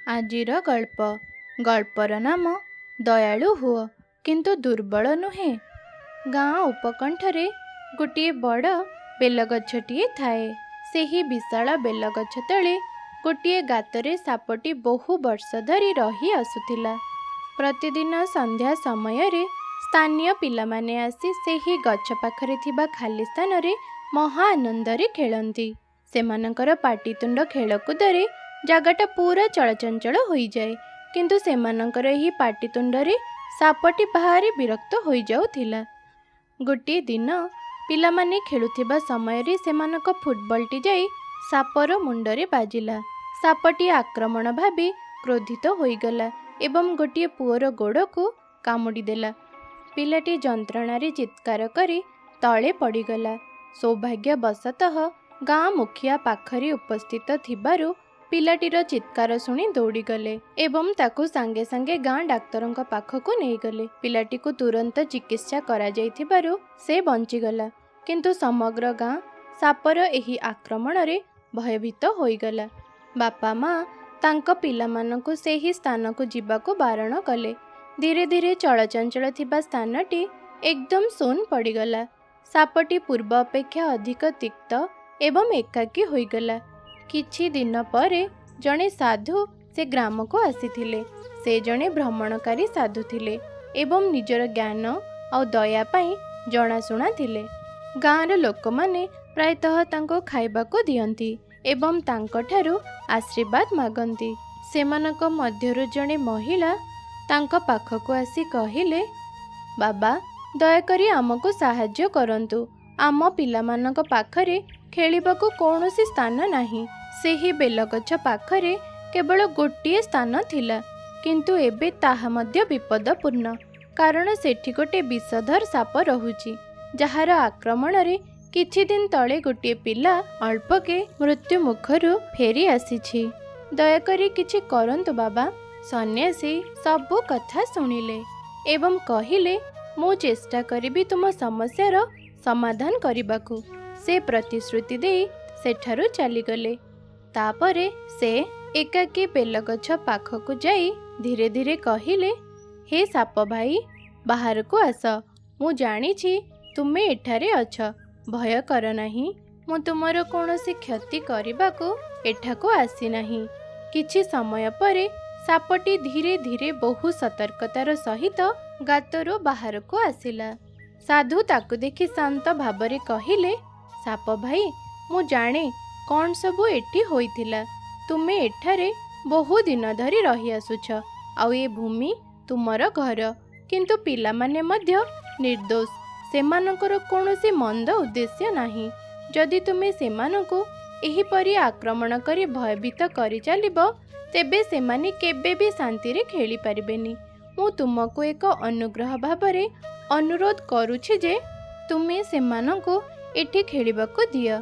ଆଜିର ଗଳ୍ପର ନାମ ଦୟାଳୁ ହୁଅ କିନ୍ତୁ ଦୁର୍ବଳ ନୁହେଁ। ଗାଁ ଉପକଣ୍ଠରେ ଗୋଟିଏ ବଡ଼ ବେଲଗଛଟିଏ ଥାଏ। ସେହି ବିଶାଳ ବେଲଗଛ ତଳେ ଗୋଟିଏ ଗାତରେ ସାପଟି ବହୁ ବର୍ଷ ଧରି ରହି ଆସୁଥିଲା। ପ୍ରତିଦିନ ସନ୍ଧ୍ୟା ସମୟରେ ସ୍ଥାନୀୟ ପିଲାମାନେ ଆସି ସେହି ଗଛ ପାଖରେ ଥିବା ଖାଲି ସ୍ଥାନରେ ମହା ଆନନ୍ଦରେ ଖେଳନ୍ତି। ସେମାନଙ୍କର ପାଟିତୁଣ୍ଡ ଖେଳକୁଦରେ ଜାଗାଟା ପୁରା ଚଳଚଞ୍ଚଳ ହୋଇଯାଏ। କିନ୍ତୁ ସେମାନଙ୍କର ଏହି ପାଟିତୁଣ୍ଡରେ ସାପଟି ଭାରି ବିରକ୍ତ ହୋଇଯାଉଥିଲା। ଗୋଟିଏ ଦିନ ପିଲାମାନେ ଖେଳୁଥିବା ସମୟରେ ସେମାନଙ୍କ ଫୁଟବଲଟି ଯାଇ ସାପର ମୁଣ୍ଡରେ ବାଜିଲା। ସାପଟି ଆକ୍ରମଣ ଭାବି କ୍ରୋଧିତ ହୋଇଗଲା ଏବଂ ଗୋଟିଏ ପୁଅର ଗୋଡ଼କୁ କାମୁଡ଼ିଦେଲା। ପିଲାଟି ଯନ୍ତ୍ରଣାରେ ଚିତ୍କାର କରି ତଳେ ପଡ଼ିଗଲା। ସୌଭାଗ୍ୟବଶତଃ ଗାଁ ମୁଖିଆ ପାଖରେ ଉପସ୍ଥିତ ଥିବାରୁ ପିଲାଟିର ଚିତ୍କାର ଶୁଣି ଦୌଡ଼ିଗଲେ ଏବଂ ତାକୁ ସାଙ୍ଗେ ସାଙ୍ଗେ ଗାଁ ଡାକ୍ତରଙ୍କ ପାଖକୁ ନେଇଗଲେ। ପିଲାଟିକୁ ତୁରନ୍ତ ଚିକିତ୍ସା କରାଯାଇଥିବାରୁ ସେ ବଞ୍ଚିଗଲା। କିନ୍ତୁ ସମଗ୍ର ଗାଁ ସାପର ଏହି ଆକ୍ରମଣରେ ଭୟଭୀତ ହୋଇଗଲା। ବାପା ମା ତାଙ୍କ ପିଲାମାନଙ୍କୁ ସେହି ସ୍ଥାନକୁ ଯିବାକୁ ବାରଣ କଲେ। ଧୀରେ ଧୀରେ ଚଳଚଞ୍ଚଳ ଥିବା ସ୍ଥାନଟି ଏକଦମ ଶୂନ ପଡ଼ିଗଲା। ସାପଟି ପୂର୍ବ ଅପେକ୍ଷା ଅଧିକ ତିକ୍ତ ଏବଂ ଏକାକୀ ହୋଇଗଲା। କିଛି ଦିନ ପରେ ଜଣେ ସାଧୁ ସେ ଗ୍ରାମକୁ ଆସିଥିଲେ। ସେ ଜଣେ ଭ୍ରମଣକାରୀ ସାଧୁ ଥିଲେ ଏବଂ ନିଜର ଜ୍ଞାନ ଆଉ ଦୟା ପାଇଁ ଜଣାଶୁଣା ଥିଲେ। ଗାଁର ଲୋକମାନେ ପ୍ରାୟତଃ ତାଙ୍କୁ ଖାଇବାକୁ ଦିଅନ୍ତି ଏବଂ ତାଙ୍କଠାରୁ ଆଶୀର୍ବାଦ ମାଗନ୍ତି। ସେମାନଙ୍କ ମଧ୍ୟରୁ ଜଣେ ମହିଳା ତାଙ୍କ ପାଖକୁ ଆସି କହିଲେ, ବାବା, ଦୟାକରି ଆମକୁ ସାହାଯ୍ୟ କରନ୍ତୁ। ଆମ ପିଲାମାନଙ୍କ ପାଖରେ ଖେଳିବାକୁ କୌଣସି ସ୍ଥାନ ନାହିଁ। ସେହି ବେଲଗଛ ପାଖରେ କେବଳ ଗୋଟିଏ ସ୍ଥାନ ଥିଲା, କିନ୍ତୁ ଏବେ ତାହା ମଧ୍ୟ ବିପଦପୂର୍ଣ୍ଣ, କାରଣ ସେଠି ଗୋଟିଏ ବିଷଧର ସାପ ରହୁଛି, ଯାହାର ଆକ୍ରମଣରେ କିଛି ଦିନ ତଳେ ଗୋଟିଏ ପିଲା ଅଳ୍ପକେ ମୃତ୍ୟୁ ମୁଖରୁ ଫେରି ଆସିଛି। ଦୟାକରି କିଛି କରନ୍ତୁ ବାବା। ସନ୍ନ୍ୟାସୀ ସବୁ କଥା ଶୁଣିଲେ ଏବଂ କହିଲେ, ମୁଁ ଚେଷ୍ଟା କରିବି ତୁମ ସମସ୍ୟାର ସମାଧାନ କରିବାକୁ। ସେ ପ୍ରତିଶ୍ରୁତି ଦେଇ ସେଠାରୁ ଚାଲିଗଲେ। ତାପରେ ସେ ଏକାକୀ ବେଲଗଛ ପାଖକୁ ଯାଇ ଧୀରେ ଧୀରେ କହିଲେ, ହେ ସାପ ଭାଇ, ବାହାରକୁ ଆସ। ମୁଁ ଜାଣିଛି ତୁମେ ଏଠାରେ ଅଛ। ଭୟ କର ନାହିଁ। ମୁଁ ତୁମର କୌଣସି କ୍ଷତି କରିବାକୁ ଏଠାକୁ ଆସିନାହିଁ। କିଛି ସମୟ ପରେ ସାପଟି ଧୀରେ ଧୀରେ ବହୁ ସତର୍କତାର ସହିତ ଗାତରୁ ବାହାରକୁ ଆସିଲା। ସାଧୁ ତାକୁ ଦେଖି ଶାନ୍ତ ଭାବରେ କହିଲେ, ସାପ ଭାଇ, ମୁଁ ଜାଣେ କ'ଣ ସବୁ ଏଠି ହୋଇଥିଲା। ତୁମେ ଏଠାରେ ବହୁ ଦିନ ଧରି ରହିଆସୁଛ ଆଉ ଏ ଭୂମି ତୁମର ଘର। କିନ୍ତୁ ପିଲାମାନେ ମଧ୍ୟ ନିର୍ଦ୍ଦୋଷ। ସେମାନଙ୍କର କୌଣସି ମନ୍ଦ ଉଦ୍ଦେଶ୍ୟ ନାହିଁ। ଯଦି ତୁମେ ସେମାନଙ୍କୁ ଏହିପରି ଆକ୍ରମଣ କରି ଭୟଭୀତ କରିଚାଲିବ, ତେବେ ସେମାନେ କେବେ ବି ଶାନ୍ତିରେ ଖେଳିପାରିବେନି। ମୁଁ ତୁମକୁ ଏକ ଅନୁଗ୍ରହ ଭାବରେ ଅନୁରୋଧ କରୁଛି ଯେ ତୁମେ ସେମାନଙ୍କୁ ଏଠି ଖେଳିବାକୁ ଦିଅ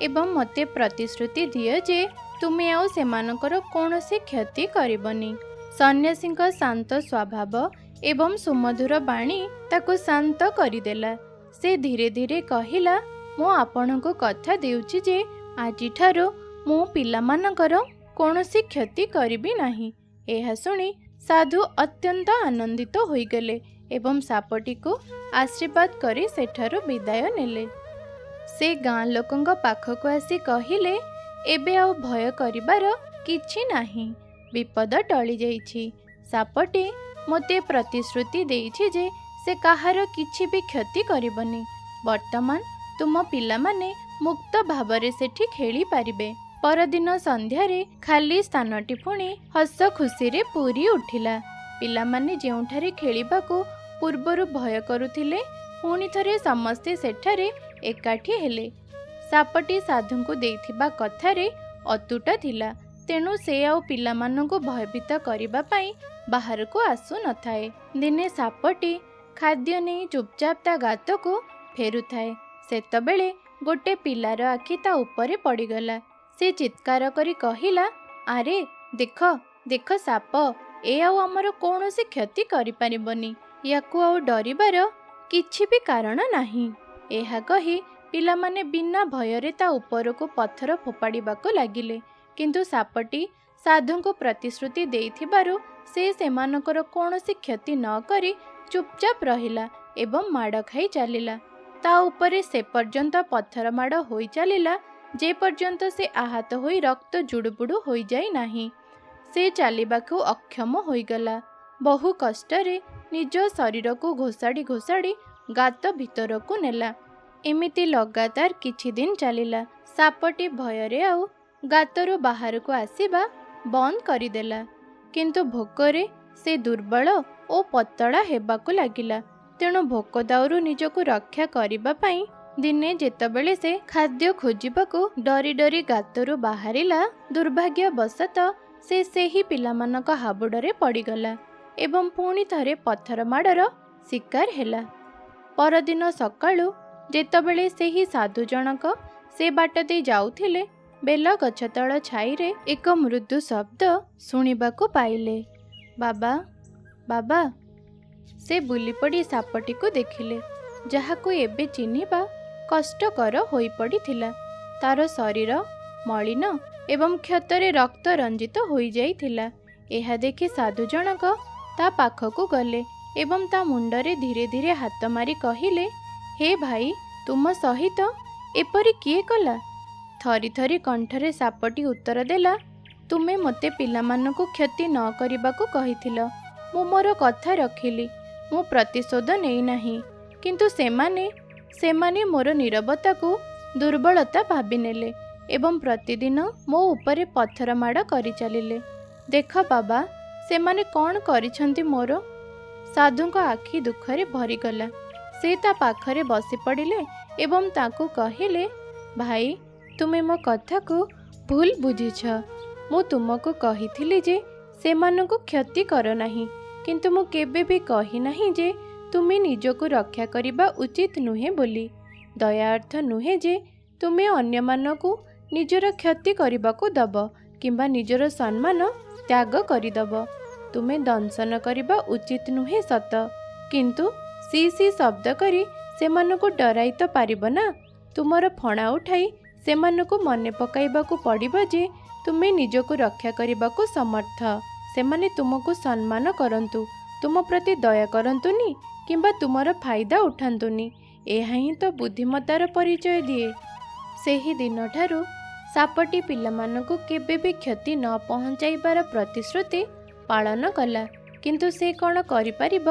ଏବଂ ମୋତେ ପ୍ରତିଶ୍ରୁତି ଦିଅ ଯେ ତୁମେ ଆଉ ସେମାନଙ୍କର କୌଣସି କ୍ଷତି କରିବନି। ସନ୍ନ୍ୟାସୀଙ୍କ ଶାନ୍ତ ସ୍ୱଭାବ ଏବଂ ସୁମଧୁର ବାଣୀ ତାକୁ ଶାନ୍ତ କରିଦେଲା। ସେ ଧୀରେ ଧୀରେ କହିଲା, ମୁଁ ଆପଣଙ୍କୁ କଥା ଦେଉଛି ଯେ ଆଜିଠାରୁ ମୁଁ ପିଲାମାନଙ୍କର କୌଣସି କ୍ଷତି କରିବି ନାହିଁ। ଏହା ଶୁଣି ସାଧୁ ଅତ୍ୟନ୍ତ ଆନନ୍ଦିତ ହୋଇଗଲେ ଏବଂ ସାପଟିକୁ ଆଶୀର୍ବାଦ କରି ସେଠାରୁ ବିଦାୟ ନେଲେ। ସେ ଗାଁ ଲୋକଙ୍କ ପାଖକୁ ଆସି କହିଲେ, ଏବେ ଆଉ ଭୟ କରିବାର କିଛି ନାହିଁ। ବିପଦ ଟଳିଯାଇଛି। ସାପଟି ମୋତେ ପ୍ରତିଶ୍ରୁତି ଦେଇଛି ଯେ ସେ କାହାର କିଛି ବି କ୍ଷତି କରିବନି। ବର୍ତ୍ତମାନ ତୁମ ପିଲାମାନେ ମୁକ୍ତ ଭାବରେ ସେଠି ଖେଳିପାରିବେ। ପରଦିନ ସନ୍ଧ୍ୟାରେ ଖାଲି ସ୍ଥାନଟି ପୁଣି ହସ ଖୁସିରେ ପୂରି ଉଠିଲା। ପିଲାମାନେ ଯେଉଁଠାରେ ଖେଳିବାକୁ ପୂର୍ବରୁ ଭୟ କରୁଥିଲେ, ପୁଣି ଥରେ ସମସ୍ତେ ସେଠାରେ ଏକାଠି ହେଲେ। ସାପଟି ସାଧୁଙ୍କୁ ଦେଇଥିବା କଥାରେ ଅତୁଟ ଥିଲା, ତେଣୁ ସେ ଆଉ ପିଲାମାନଙ୍କୁ ଭୟଭୀତ କରିବା ପାଇଁ ବାହାରକୁ ଆସୁନଥାଏ। ଦିନେ ସାପଟି ଖାଦ୍ୟ ନେଇ ଚୁପଚାପ ତା ଗାତକୁ ଫେରୁଥାଏ। ସେତେବେଳେ ଗୋଟେ ପିଲାର ଆଖି ତା ଉପରେ ପଡ଼ିଗଲା। ସେ ଚିତ୍କାର କରି କହିଲା, ଆରେ ଦେଖ ଦେଖ ସାପ, ଏ ଆଉ ଆମର କୌଣସି କ୍ଷତି କରିପାରିବନି। ୟାକୁ ଆଉ ଡରିବାର କିଛି ବି କାରଣ ନାହିଁ। ଏହା କହି ପିଲାମାନେ ବିନା ଭୟରେ ତା ଉପରକୁ ପଥର ଫୋପାଡ଼ିବାକୁ ଲାଗିଲେ। କିନ୍ତୁ ସାପଟି ସାଧୁଙ୍କୁ ପ୍ରତିଶ୍ରୁତି ଦେଇଥିବାରୁ ସେ ସେମାନଙ୍କର କୌଣସି କ୍ଷତି ନ କରି ଚୁପଚାପ ରହିଲା ଏବଂ ମାଡ଼ ଖାଇ ଚାଲିଲା। ତା ଉପରେ ସେ ପର୍ଯ୍ୟନ୍ତ ପଥର ମାଡ଼ ହୋଇ ଚାଲିଲା ଯେ ପର୍ଯ୍ୟନ୍ତ ସେ ଆହତ ହୋଇ ରକ୍ତ ଜୁଡ଼ୁବୁଡ଼ୁ ହୋଇଯାଇ ନାହିଁ। ସେ ଚାଲିବାକୁ ଅକ୍ଷମ ହୋଇଗଲା। ବହୁ କଷ୍ଟରେ ନିଜ ଶରୀରକୁ ଘୋଷାଡ଼ି ଘୋଷାଡ଼ି ଗାତ ଭିତରକୁ ନେଲା। ଏମିତି ଲଗାତାର କିଛି ଦିନ ଚାଲିଲା। ସାପଟି ଭୟରେ ଆଉ ଗାତରୁ ବାହାରକୁ ଆସିବା ବନ୍ଦ କରିଦେଲା। କିନ୍ତୁ ଭୋକରେ ସେ ଦୁର୍ବଳ ଓ ପତଳା ହେବାକୁ ଲାଗିଲା। ତେଣୁ ଭୋକ ଦାଉରୁ ନିଜକୁ ରକ୍ଷା କରିବା ପାଇଁ ଦିନେ ଯେତେବେଳେ ସେ ଖାଦ୍ୟ ଖୋଜିବାକୁ ଡରି ଡରି ଗାତରୁ ବାହାରିଲା, ଦୁର୍ଭାଗ୍ୟବଶତଃ ସେ ସେହି ପିଲାମାନଙ୍କ ହାବୁଡ଼ରେ ପଡ଼ିଗଲା ଏବଂ ପୁଣି ଥରେ ପଥର ମାଡ଼ର ଶିକାର ହେଲା। ପରଦିନ ସକାଳୁ ଯେତେବେଳେ ସେହି ସାଧୁ ଜଣକ ସେ ବାଟ ଦେଇ ଯାଉଥିଲେ, ବେଲଗଛ ତଳ ଛାଇରେ ଏକ ମୃଦୁ ଶବ୍ଦ ଶୁଣିବାକୁ ପାଇଲେ। ବାବା, ବାବା। ସେ ବୁଲିପଡ଼ି ସାପଟିକୁ ଦେଖିଲେ, ଯାହାକୁ ଏବେ ଚିହ୍ନିବା କଷ୍ଟକର ହୋଇପଡ଼ିଥିଲା। ତାର ଶରୀର ମଳିନ ଏବଂ କ୍ଷତରେ ରକ୍ତ ରଞ୍ଜିତ ହୋଇଯାଇଥିଲା। ଏହା ଦେଖି ସାଧୁ ଜଣକ ତା ପାଖକୁ ଗଲେ ଏବଂ ତା ମୁଣ୍ଡରେ ଧୀରେ ଧୀରେ ହାତ ମାରି କହିଲେ, ହେ ଭାଇ, ତୁମ ସହିତ ଏପରି କିଏ କଲା? ଥରି ଥରି କଣ୍ଠରେ ସାପଟି ଉତ୍ତର ଦେଲା, ତୁମେ ମୋତେ ପିଲାମାନଙ୍କୁ କ୍ଷତି ନ କରିବାକୁ କହିଥିଲ। ମୁଁ ମୋର କଥା ରଖିଲି। ମୁଁ ପ୍ରତିଶୋଧ ନେଇନାହିଁ। କିନ୍ତୁ ସେମାନେ ମୋର ନୀରବତାକୁ ଦୁର୍ବଳତା ଭାବିନେଲେ ଏବଂ ପ୍ରତିଦିନ ମୋ ଉପରେ ପଥର ମାଡ଼ କରିଚାଲିଲେ। ଦେଖ ବାବା, ସେମାନେ କ'ଣ କରିଛନ୍ତି ମୋର। ସାଧୁଙ୍କ ଆଖି ଦୁଃଖରେ ଭରିଗଲା। ସେ ତା ପାଖରେ ବସିପଡ଼ିଲେ ଏବଂ ତାକୁ କହିଲେ, ଭାଇ, ତୁମେ ମୋ କଥାକୁ ଭୁଲ ବୁଝିଛ। ମୁଁ ତୁମକୁ କହିଥିଲି ଯେ ସେମାନଙ୍କୁ କ୍ଷତି କର ନାହିଁ, କିନ୍ତୁ ମୁଁ କେବେ ବି କହିନାହିଁ ଯେ ତୁମେ ନିଜକୁ ରକ୍ଷା କରିବା ଉଚିତ ନୁହେଁ ବୋଲି। ଦୟା ଅର୍ଥ ନୁହେଁ ଯେ ତୁମେ ଅନ୍ୟମାନଙ୍କୁ ନିଜର କ୍ଷତି କରିବାକୁ ଦବ କିମ୍ବା ନିଜର ସମ୍ମାନ ତ୍ୟାଗ କରିଦବ। ତୁମେ ଦଂଶନ କରିବା ଉଚିତ ନୁହେଁ ସତ, କିନ୍ତୁ ସି ସି ଶବ୍ଦ କରି ସେମାନଙ୍କୁ ଡରାଇ ତ ପାରିବ ନା। ତୁମର ଫଣା ଉଠାଇ ସେମାନଙ୍କୁ ମନେ ପକାଇବାକୁ ପଡ଼ିବ ଯେ ତୁମେ ନିଜକୁ ରକ୍ଷା କରିବାକୁ ସମର୍ଥ। ସେମାନେ ତୁମକୁ ସମ୍ମାନ କରନ୍ତୁ, ତୁମ ପ୍ରତି ଦୟା କରନ୍ତୁନି କିମ୍ବା ତୁମର ଫାଇଦା ଉଠାନ୍ତୁନି, ଏହା ହିଁ ତ ବୁଦ୍ଧିମତାର ପରିଚୟ ଦିଏ। ସେହି ଦିନଠାରୁ ସାପଟି ପିଲାମାନଙ୍କୁ କେବେ ବି କ୍ଷତି ନ ପହଞ୍ଚାଇବାର ପ୍ରତିଶ୍ରୁତି ପାଳନ କଲା। କିନ୍ତୁ ସେ କ'ଣ କରିପାରିବ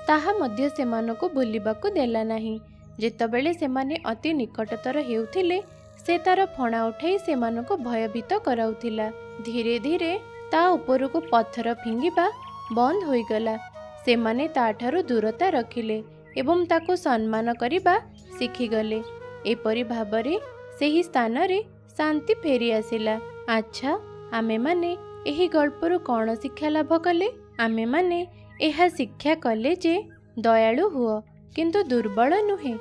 ତାହା ମଧ୍ୟ ସେମାନଙ୍କୁ ଭୁଲିବାକୁ ଦେଲା ନାହିଁ। ଯେତେବେଳେ ସେମାନେ ଅତି ନିକଟତର ହେଉଥିଲେ, ସେ ତାର ଫଣା ଉଠାଇ ସେମାନଙ୍କୁ ଭୟଭୀତ କରାଉଥିଲା। ଧୀରେ ଧୀରେ ତା ଉପରକୁ ପଥର ଫିଙ୍ଗିବା ବନ୍ଦ ହୋଇଗଲା। ସେମାନେ ତାଠାରୁ ଦୂରତା ରଖିଲେ ଏବଂ ତାକୁ ସମ୍ମାନ କରିବା ଶିଖିଗଲେ। ଏପରି ଭାବରେ ସେହି ସ୍ଥାନରେ ଶାନ୍ତି ଫେରି ଆସିଲା। ଆଚ୍ଛା, ଆମେମାନେ ଏହି ଗଳ୍ପରୁ କ'ଣ ଶିକ୍ଷା ଲାଭ କଲେ? ଆମେମାନେ ଏହା ଶିକ୍ଷା କଲେ ଯେ ଦୟାଳୁ ହୁଅ କିନ୍ତୁ ଦୁର୍ବଳ ନୁହେଁ,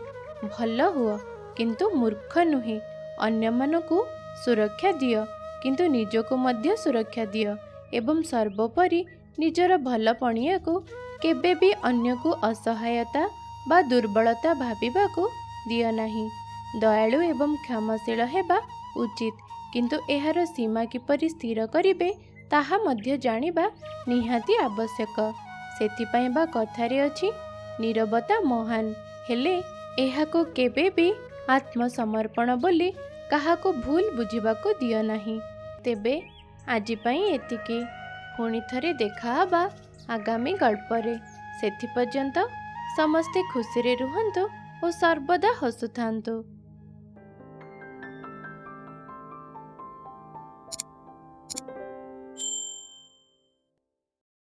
ଭଲ ହୁଅ କିନ୍ତୁ ମୂର୍ଖ ନୁହେଁ, ଅନ୍ୟମାନଙ୍କୁ ସୁରକ୍ଷା ଦିଅ କିନ୍ତୁ ନିଜକୁ ମଧ୍ୟ ସୁରକ୍ଷା ଦିଅ ଏବଂ ସର୍ବୋପରି ନିଜର ଭଲ ପଣିଆକୁ କେବେ ବି ଅନ୍ୟକୁ ଅସହାୟତା ବା ଦୁର୍ବଳତା ଭାବିବାକୁ ଦିଅ ନାହିଁ। ଦୟାଳୁ ଏବଂ କ୍ଷମାଶୀଳ ହେବା ଉଚିତ, କିନ୍ତୁ ଏହାର ସୀମା କିପରି ସ୍ଥିର କରିବେ ତାହା ମଧ୍ୟ ଜାଣିବା ନିହାତି ଆବଶ୍ୟକ। ସେଥିପାଇଁ ବା କଥାରେ ଅଛି, ନୀରବତା ମହାନ, ହେଲେ ଏହାକୁ କେବେ ବି ଆତ୍ମସମର୍ପଣ ବୋଲି କାହାକୁ ଭୁଲ ବୁଝିବାକୁ ଦିଅ ନାହିଁ। ତେବେ ଆଜି ପାଇଁ ଏତିକି। ପୁଣି ଥରେ ଦେଖାହେବା ଆଗାମୀ ଗଳ୍ପରେ। ସେଥିପର୍ଯ୍ୟନ୍ତ ସମସ୍ତେ ଖୁସିରେ ରୁହନ୍ତୁ ଓ ସର୍ବଦା ହସୁଥାନ୍ତୁ।